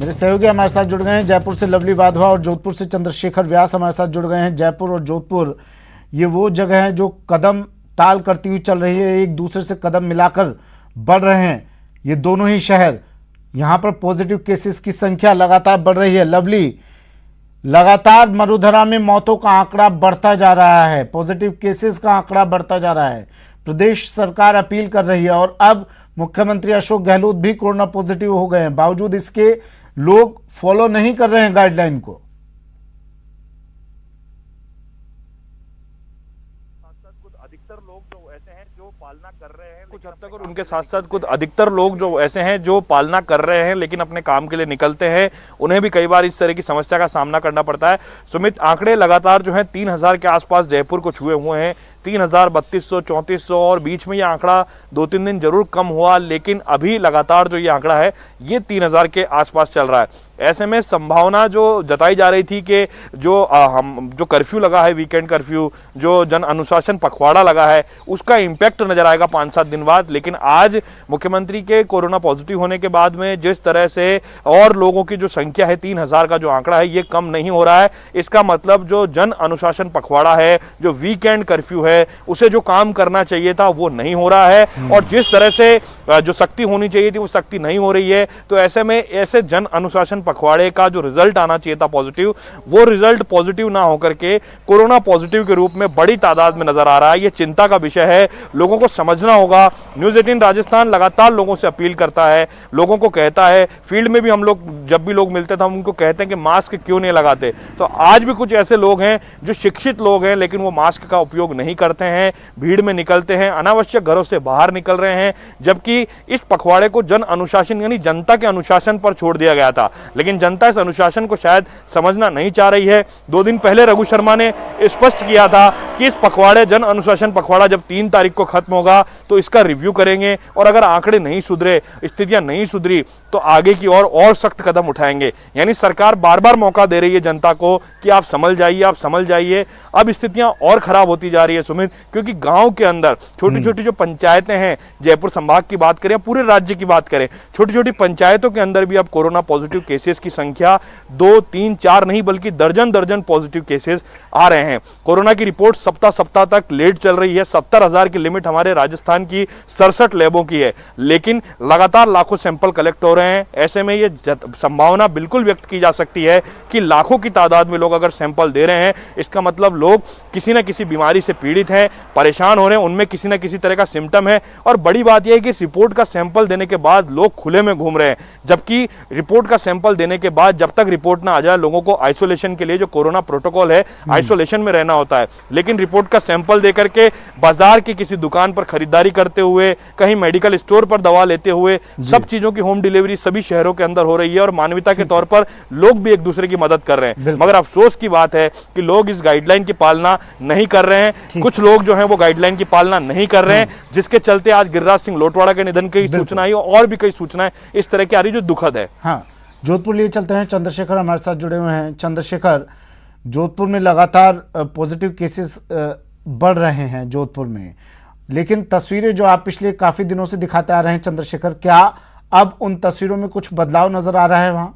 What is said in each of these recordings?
मेरे सहयोगी हमारे साथ जुड़ गए हैं जयपुर से लवली वाधवा और जोधपुर से चंद्रशेखर व्यास हमारे साथ जुड़ गए हैं। जयपुर और जोधपुर ये वो जगह है जो कदम ताल करती हुई चल रही है, एक दूसरे से कदम मिलाकर बढ़ रहे हैं ये दोनों ही शहर। यहाँ पर पॉजिटिव केसेस की संख्या लगातार बढ़ रही है। लवली, लगातार मरुधरा में मौतों का आंकड़ा बढ़ता जा रहा है, पॉजिटिव केसेस का आंकड़ा बढ़ता जा रहा है। प्रदेश सरकार अपील कर रही है और अब मुख्यमंत्री अशोक गहलोत भी कोरोना पॉजिटिव हो गए हैं, बावजूद इसके लोग फॉलो नहीं कर रहे हैं गाइडलाइन को। अधिकतर लोग जो ऐसे हैं जो पालना कर रहे हैं कुछ हद तक, और उनके साथ साथ कुछ अधिकतर लोग जो ऐसे हैं जो पालना कर रहे हैं लेकिन अपने काम के लिए निकलते हैं, उन्हें भी कई बार इस तरह की समस्या का सामना करना पड़ता है। सुमित, आंकड़े लगातार जो है 3000 के आसपास जयपुर को छुए हुए हैं, 3000, 3200, 3400, और बीच में ये आंकड़ा 2-3 दिन जरूर कम हुआ, लेकिन अभी लगातार जो ये आंकड़ा है ये 3000 के आसपास चल रहा है। ऐसे में संभावना जो जताई जा रही थी कि जो कर्फ्यू लगा है, वीकेंड कर्फ्यू, जो जन अनुशासन पखवाड़ा लगा है, उसका इंपैक्ट नजर आएगा 5-7 दिन बाद। लेकिन आज मुख्यमंत्री के कोरोना पॉजिटिव होने के बाद में जिस तरह से और लोगों की जो संख्या है, 3000 का जो आंकड़ा है, ये कम नहीं हो रहा है। इसका मतलब जो जन अनुशासन पखवाड़ा है, जो वीकेंड कर्फ्यू है, उसे जो काम करना चाहिए था वो नहीं हो रहा है, और जिस तरह से जो सख्ती होनी चाहिए थी वो सख्ती नहीं हो रही है। तो ऐसे में ऐसे जन अनुशासन पखवाड़े का जो रिजल्ट आना चाहिए था पॉजिटिव, वो रिजल्ट पॉजिटिव ना होकर के कोरोना पॉजिटिव के रूप में बड़ी तादाद में नजर आ रहा है। ये चिंता का विषय है, लोगों को समझना होगा। न्यूज़ 18 राजस्थान लगातार लोगों से अपील करता है, लोगों को कहता है, फील्ड में भी हम लोग जब भी लोग मिलते थे हम उनको कहते हैं कि मास्क क्यों नहीं लगाते। तो आज भी कुछ ऐसे लोग हैं जो शिक्षित लोग हैं लेकिन वो मास्क का उपयोग नहीं करते हैं, भीड़ में निकलते हैं, अनावश्यक घरों से बाहर निकल रहे हैं, जबकि इस पखवाड़े को जन अनुशासन यानी जनता के अनुशासन पर छोड़ दिया गया था। लेकिन जनता इस अनुशासन को शायद समझना नहीं चाह रही है। 2 दिन पहले रघु शर्मा ने स्पष्ट किया था कि इस पखवाड़े, जन अनुशासन पखवाड़ा जब 3 तारीख को खत्म होगा तो इसका रिव्यू करेंगे, और अगर आंकड़े नहीं सुधरे, स्थितियां नहीं सुधरी, तो आगे की और सख्त कदम उठाएंगे। यानी सरकार बार बार मौका दे रही है जनता को कि आप संभल जाइए, आप संभल जाइए। अब स्थितियां और खराब होती जा रही है सुमित, क्योंकि गांव के अंदर छोटी छोटी जो पंचायतें हैं, जयपुर संभाग की बात करें, पूरे राज्य की बात करें, छोटी छोटी पंचायतों के अंदर भी अब कोरोना पॉजिटिव केसेस की संख्या 2, 3, 4 नहीं बल्कि दर्जन पॉजिटिव केसेस आ रहे हैं। कोरोना की रिपोर्ट सप्ताह तक लेट चल रही है। 70,000 की लिमिट हमारे राजस्थान की 67 लैबों की है, लेकिन लगातार लाखों सैंपल कलेक्ट हो रहे हैं। ऐसे में ये संभावना बिल्कुल व्यक्त की जा सकती है कि लाखों की तादाद में लोग अगर सैंपल दे रहे हैं, इसका मतलब लोग किसी न किसी बीमारी से पीड़ित हैं, परेशान हो रहे हैं, उनमें किसी न किसी तरह का सिम्टम है। और बड़ी बात यह है कि रिपोर्ट का सैंपल देने के बाद लोग खुले में घूम रहे हैं, जबकि रिपोर्ट का सैंपल देने के बाद जब तक रिपोर्ट ना आ जाए, लोगों को आइसोलेशन के लिए जो कोरोना प्रोटोकॉल है, आइसोलेशन में रहना होता है। लेकिन रिपोर्ट का सैंपल देकर के बाजार की किसी दुकान पर खरीदारी करते हुए, कहीं मेडिकल स्टोर पर दवा लेते हुए, सब चीजों की होम डिलीवरी सभी शहरों के अंदर हो रही है, और मानवता के तौर पर लोग भी एक दूसरे की मदद कर रहे हैं। मगर अफसोस की बात है कि लोग इस गाइडलाइन की पालना नहीं कर रहे हैं। कुछ लोग जो हैं वो गाइडलाइन की पालना नहीं कर रहे हैं, जिसके चलते आज गिरिराज सिंह लोटवाड़ा के निधन की सूचना आई, और भी कई सूचनाएं इस तरह की आ रही जो दुखद है। हाँ, जोधपुर लिए चलते हैं, चंद्रशेखर हमारे साथ जुड़े हुए हैं। चंद्रशेखर, जोधपुर में लगातार पॉजिटिव केसेस बढ़ रहे हैं जोधपुर में, लेकिन तस्वीरें जो आप पिछले काफी दिनों से दिखाते आ रहे हैं चंद्रशेखर, क्या अब उन तस्वीरों में कुछ बदलाव नजर आ रहा है वहां?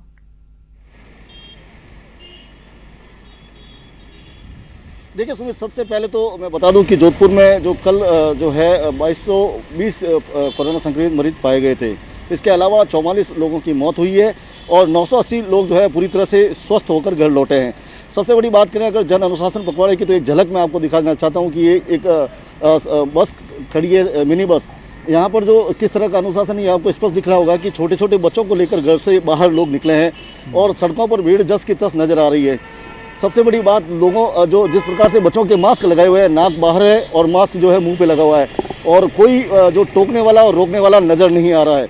देखिए सुमित, सबसे पहले तो मैं बता दूं कि जोधपुर में जो कल जो है 2220 कोरोना संक्रमित मरीज पाए गए थे। इसके अलावा 44 लोगों की मौत हुई है और 980 लोग जो है पूरी तरह से स्वस्थ होकर घर लौटे हैं। सबसे बड़ी बात करें अगर जन अनुशासन पखवाड़े की, तो एक झलक मैं आपको दिखाना चाहता हूं कि ये एक बस खड़ी है, मिनी बस। यहाँ पर जो किस तरह का अनुशासन है आपको स्पष्ट दिख रहा होगा कि छोटे छोटे बच्चों को लेकर घर से बाहर लोग निकले हैं, और सड़कों पर भीड़ जस की तस नजर आ रही है। सबसे बड़ी बात, लोगों जो जिस प्रकार से बच्चों के मास्क लगाए हुए हैं, नाक बाहर है और मास्क जो है मुंह पे लगा हुआ है, और कोई जो टोकने वाला और रोकने वाला नज़र नहीं आ रहा है।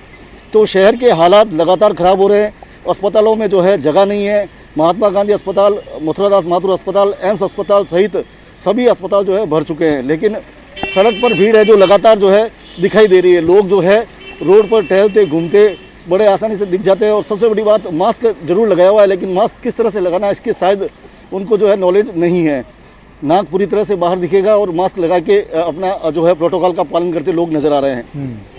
तो शहर के हालात लगातार ख़राब हो रहे हैं। अस्पतालों में जो है जगह नहीं है। महात्मा गांधी अस्पताल, मथुरादास माथुर अस्पताल, एम्स अस्पताल सहित सभी अस्पताल जो है भर चुके हैं, लेकिन सड़क पर भीड़ है जो लगातार जो है दिखाई दे रही है। लोग जो है रोड पर टहलते घूमते बड़े आसानी से दिख जाते हैं। और सबसे बड़ी बात, मास्क जरूर लगाया हुआ है, लेकिन मास्क किस तरह से लगाना है इसकी शायद उनको जो है नॉलेज नहीं है। नाक पूरी तरह से बाहर दिखेगा और मास्क लगा के अपना जो है प्रोटोकॉल का पालन करते लोग नजर आ रहे हैं।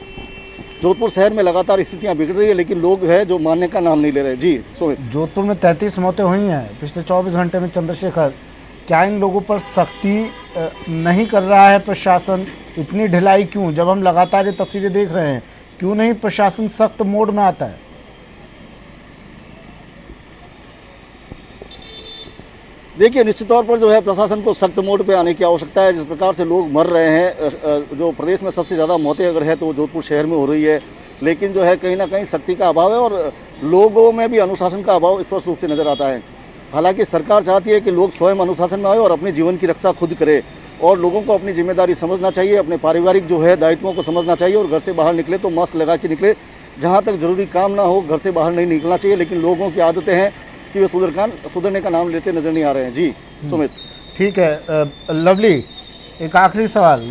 जोधपुर शहर में लगातार स्थितियां बिगड़ रही है, लेकिन लोग हैं जो मानने का नाम नहीं ले रहे। जी सुमित। जोधपुर में 33 मौतें हुई हैं पिछले 24 घंटे में। चंद्रशेखर, क्या इन लोगों पर सख्ती नहीं कर रहा है प्रशासन? इतनी ढिलाई क्यों? जब हम लगातार ये तस्वीरें देख रहे हैं, क्यों नहीं प्रशासन सख्त मोड में आता है? देखिए, निश्चित तौर पर जो है प्रशासन को सख्त मोड पे आने की आवश्यकता है। जिस प्रकार से लोग मर रहे हैं, जो प्रदेश में सबसे ज़्यादा मौतें अगर है तो वो जोधपुर शहर में हो रही है, लेकिन जो है कहीं ना कहीं सख्ती का अभाव है और लोगों में भी अनुशासन का अभाव स्पष्ट रूप से नजर आता है। हालांकि सरकार चाहती है कि लोग स्वयं अनुशासन में आए और अपने जीवन की रक्षा खुद करे, और लोगों को अपनी जिम्मेदारी समझना चाहिए, अपने पारिवारिक जो है दायित्वों को समझना चाहिए, और घर से बाहर निकले तो मास्क लगा के निकले। जहाँ तक जरूरी काम ना हो घर से बाहर नहीं निकलना चाहिए, लेकिन लोगों की आदतें हैं कि वे सुधरने का नाम लेते नजर नहीं आ रहे हैं। जी सुमित। ठीक है। लवली, एक आखिरी सवाल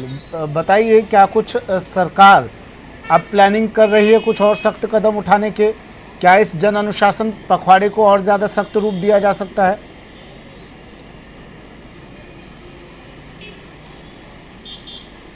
बताइए, क्या कुछ सरकार अब प्लानिंग कर रही है कुछ और सख्त कदम उठाने के? क्या इस जन अनुशासन पखवाड़े को और ज़्यादा सख्त रूप दिया जा सकता है?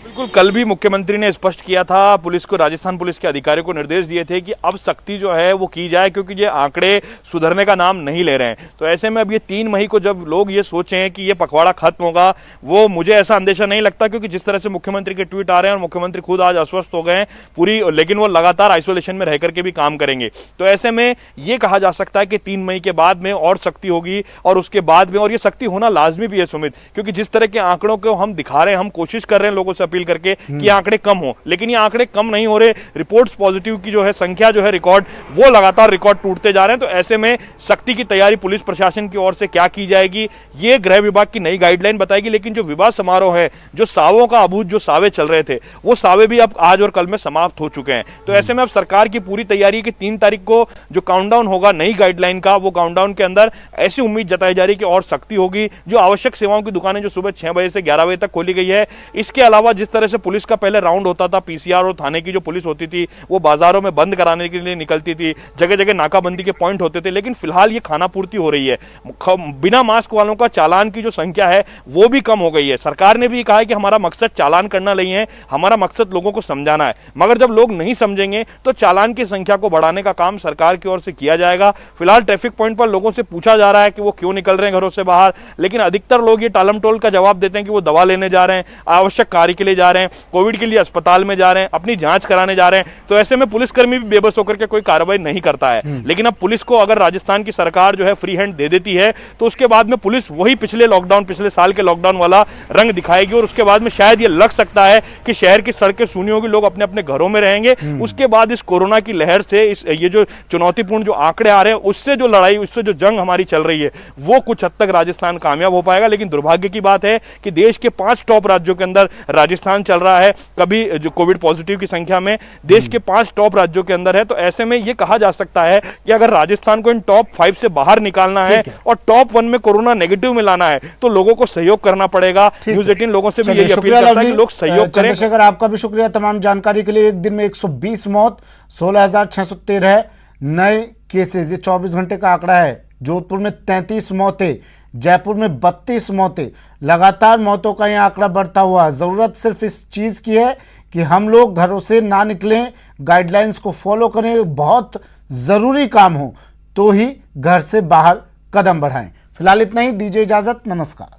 बिल्कुल, कल भी मुख्यमंत्री ने स्पष्ट किया था, पुलिस को, राजस्थान पुलिस के अधिकारियों को निर्देश दिए थे कि अब सख्ती जो है वो की जाए, क्योंकि ये आंकड़े सुधरने का नाम नहीं ले रहे हैं। तो ऐसे में अब ये 3 मई को जब लोग ये सोचें कि ये पखवाड़ा खत्म होगा, वो मुझे ऐसा अंदेशा नहीं लगता, क्योंकि जिस तरह से मुख्यमंत्री के ट्वीट आ रहे हैं और मुख्यमंत्री खुद आज अस्वस्थ हो गए हैं पूरी, लेकिन वो लगातार आइसोलेशन में रह करके भी काम करेंगे। तो ऐसे में ये कहा जा सकता है कि 3 मई के बाद में और सख्ती होगी, और उसके बाद में, और ये सख्ती होना लाजमी भी है सुमित, क्योंकि जिस तरह के आंकड़ों को हम दिखा रहे हैं, हम कोशिश कर रहे हैं लोगों से अपील करके कि आंकड़े कम हो, लेकिन ये आंकड़े कम नहीं हो रहे। रिपोर्ट्स पॉजिटिव की जो है संख्या जो है रिकॉर्ड, वो लगातार रिकॉर्ड टूटते जा रहे हैं। तो ऐसे में सख्ती की तैयारी पुलिस प्रशासन की ओर से क्या की जाएगी, ये गृह विभाग की नई गाइडलाइन बताएगी। लेकिन जो विवाह समारोह है, जो सावों का अबूझ जो सावे चल रहे थे, वो सावे भी अब आज और कल में समाप्त हो चुके हैं। तो ऐसे में अब सरकार की पूरी तैयारी की 3 तारीख को जो काउंटडाउन होगा नई गाइडलाइन का, वो काउंटडाउन के अंदर ऐसी उम्मीद जताई जा रही है कि और सख्ती होगी। जो आवश्यक सेवाओं की दुकानें जो सुबह 6 बजे से 11 बजे तक खोली गई है, इसके अलावा जिस तरह से पुलिस का पहले राउंड होता था, पीसीआर और थाने की जो पुलिस होती थी वो बाजारों में बंद कराने के लिए निकलती थी, जगह जगह नाकाबंदी के पॉइंट होते थे, लेकिन फिलहाल ये खाना पूर्ति हो रही है। बिना मास्क वालों का चालान की जो संख्या है वो भी कम हो गई है। सरकार ने भी कहा है कि हमारा मकसद चालान करना नहीं है, हमारा मकसद लोगों को समझाना है। मगर जब लोग नहीं समझेंगे तो चालान की संख्या को बढ़ाने का काम सरकार की ओर से किया जाएगा। फिलहाल ट्रैफिक पॉइंट पर लोगों से पूछा जा रहा है कि वो क्यों निकल रहे हैं घरों से बाहर, लेकिन अधिकतर लोग ये टालमटोल का जवाब देते हैं कि वो दवा लेने जा रहे हैं, आवश्यक कार्य के लिए जा रहे हैं, कोविड के लिए अस्पताल में जा रहे हैं, अपनी जांच कराने जा रहे हैं। तो ऐसे में पुलिसकर्मी भी बेबस होकर के कोई कार्रवाई नहीं करता है। लेकिन अब पुलिस को अगर राजस्थान की सरकार जो है फ्री हैंड दे देती है, तो उसके बाद में पुलिस वही पिछले साल के लॉकडाउन वाला रंग दिखाएगी, और उसके बाद में शायद ये लग सकता है कि शहर की सड़कें सूनी होगी, लोग अपने अपने घरों में रहेंगे। उसके बाद इस कोरोना की लहर से, ये जो चुनौतीपूर्ण जो आंकड़े आ रहे हैं, उससे जो लड़ाई, उससे जो जंग हमारी चल रही है, वो कुछ हद तक राजस्थान कामयाब हो पाएगा। लेकिन दुर्भाग्य की बात है कि देश के 5 टॉप राज्यों के अंदर राजस्थान चल रहा है, कभी जो कोविड पॉजिटिव की संख्या में देश के 5 टॉप राज्यों के अंदर है। तो ऐसे में यह कहा जा सकता है कि अगर राजस्थान को इन टॉप 5 से बाहर निकालना है और टॉप 1 में कोरोना नेगेटिव में लाना है, तो लोगों को सहयोग करना पड़ेगा। न्यूज़ 18 लोगों से भी यही अपील करता है कि लोग सहयोग करें। चंद्रशेखर, आपका भी शुक्रिया तमाम जानकारी के लिए। एक दिन में 120 मौत, 16,613 नए केसेस, ये 24 घंटे का आंकड़ा है। जोधपुर में 33 मौतें, जयपुर में 32 मौतें, लगातार मौतों का यह आंकड़ा बढ़ता हुआ। जरूरत सिर्फ इस चीज की है कि हम लोग घरों से ना निकलें, गाइडलाइंस को फॉलो करें, बहुत जरूरी काम हो तो ही घर से बाहर कदम बढ़ाएं। फिलहाल इतना ही, दीजिए इजाजत, नमस्कार।